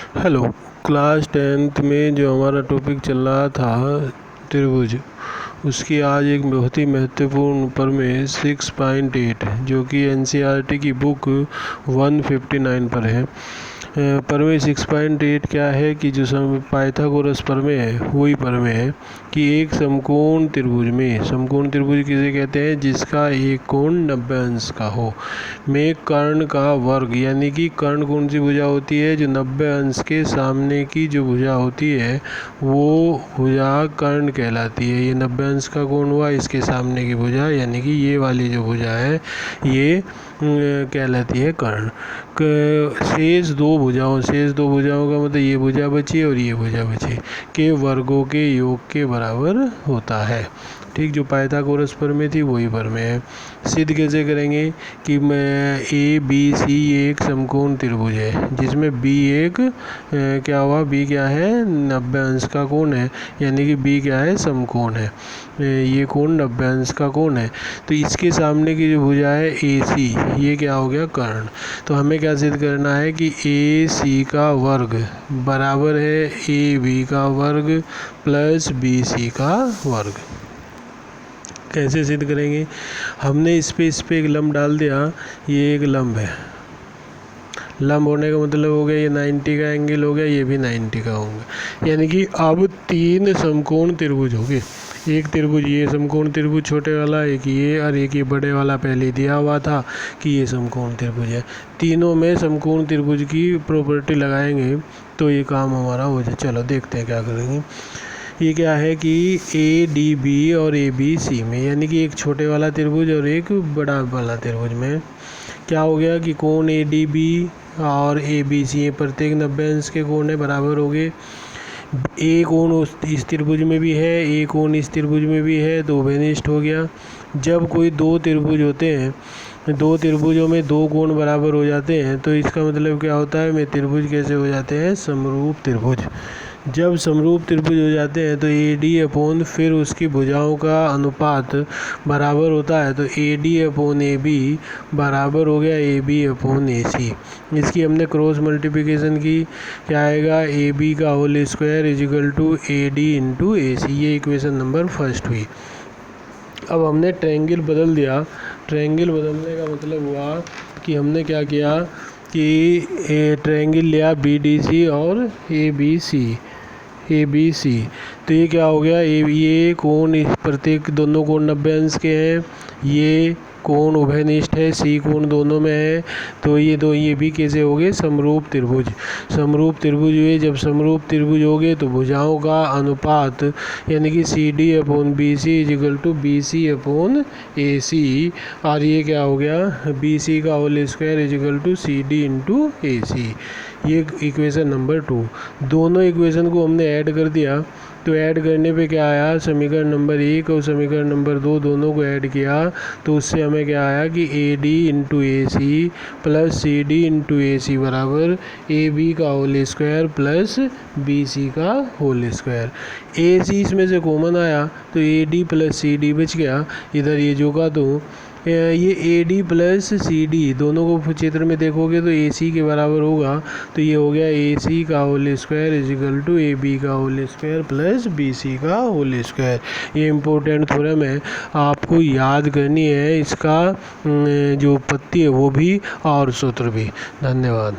Hello. Class 10th में जो हमारा टॉपिक चल रहा था त्रिभुज, उसकी आज एक बहुत ही महत्वपूर्ण प्रमेय 6.8 जो कि एनसीईआरटी की बुक 159 पर है। प्रमेय 6.8 क्या है कि जो पाइथागोरस प्रमेय है वही प्रमेय है कि एक समकोण त्रिभुज में, समकोण त्रिभुज किसे कहते हैं, जिसका एक कोण 90 अंश का हो, में कर्ण का वर्ग, यानी कि कर्ण कौन सी भुजा होती है, जो 90 अंश के सामने की जो भुजा होती है वो भुजा कर्ण कहलाती है। ये 90 अंश का कोण हुआ, इसके सामने की भुजा यानी कि ये वाली जो भुजा है ये कहलाती है कर्ण। शेष दो भुजाओं का मतलब ये भुजा बची और ये भुजा बची के वर्गों के योग के बराबर होता है। ठीक, जो पाइथागोरस प्रमेय थी वही प्रमेय है। सिद्ध कैसे करेंगे कि मैं ए बी सी एक समकोण त्रिभुज है, जिसमें बी एक क्या हुआ, बी क्या है, 90 अंश का कोण है, यानी कि बी क्या है, समकोण है, ये कोण 90 अंश का कोण है। तो इसके सामने की जो भुजा है ए सी, ये क्या हो गया, कर्ण। तो हमें क्या सिद्ध करना है कि ए सी का वर्ग बराबर है ए बी का वर्ग प्लस बी सी का वर्ग। कैसे सिद्ध करेंगे, हमने इस पे एक लंब डाल दिया, ये एक लंब है, लंब होने का मतलब हो गया ये 90 का एंगल हो गया, ये भी 90 का होगा, यानी कि अब तीन समकोण त्रिभुज हो गए। एक त्रिभुज ये समकोण त्रिभुज छोटे वाला, एक ये और एक ये बड़े वाला पहले दिया हुआ था कि ये समकोण त्रिभुज है। तीनों में समकोण त्रिभुज की प्रॉपर्टी लगाएंगे तो ये काम हमारा हो जाए। चलो देखते हैं क्या करेंगे। ये क्या है कि ए डी बी और ए बी सी में, यानी कि एक छोटे वाला त्रिभुज और एक बड़ा वाला त्रिभुज में क्या हो गया कि कोण ए डी बी और ए बी सी प्रत्येक 90 अंश के कोण है, बराबर हो गए। ए कोण इस त्रिभुज में भी है, ए कोण इस त्रिभुज में भी है, तो उभयनिष्ठ हो गया। जब कोई दो त्रिभुज होते हैं, दो त्रिभुजों में दो कोण बराबर हो जाते हैं, तो इसका मतलब क्या होता है, में त्रिभुज कैसे हो जाते हैं, समरूप त्रिभुज। जब समरूप त्रिभुज हो जाते हैं तो ए डी अपॉन फिर उसकी भुजाओं का अनुपात बराबर होता है, तो A D upon A B बराबर हो गया ए बी अपॉन ए सी। इसकी हमने क्रॉस मल्टीप्लिकेशन की, क्या आएगा, ए बी का whole square is equal to A D into A C. ये इक्वेशन नंबर फर्स्ट हुई। अब हमने ट्रायंगल बदल दिया। ट्रायंगल बदलने का मतलब हुआ कि हमने क्या किया कि ट्रायंगल लिया बी डी सी और ए बी सी। तो ये क्या हो गया, ये कोण प्रत्येक दोनों कोण 90 अंश के हैं, ये कोण उभयनिष्ठ है, सी कोण दोनों में है, तो ये भी कैसे हो गए, समरूप त्रिभुज। समरूप त्रिभुज हुए, जब समरूप त्रिभुज हो गए तो भुजाओं का अनुपात यानी कि C D upon B C is equal to B C upon A C, और ये क्या हो गया, बी सी का whole square is equal to C D into A C. ये इक्वेशन नंबर 2। दोनों इक्वेशन को हमने ऐड कर दिया, तो ऐड करने पे क्या आया, समीकरण नंबर 1 और समीकरण नंबर 2 दोनों को ऐड किया तो उससे हमें क्या आया कि A D into A C plus C D into A C बराबर ए बी का whole square plus B C का होल स्क्वायर। ए सी इसमें से कॉमन आया तो A D plus C D बच गया, इधर ये जो का तो ये A D plus C D दोनों को चित्र में देखोगे तो ए सी के बराबर होगा, तो ये हो गया ए सी का whole square is equal to A B का whole square plus B C का होल स्क्वायर। ये इम्पोर्टेंट थ्योरम है, आपको याद करनी है, इसका जो उत्पत्ति है वो भी और सूत्र भी। धन्यवाद।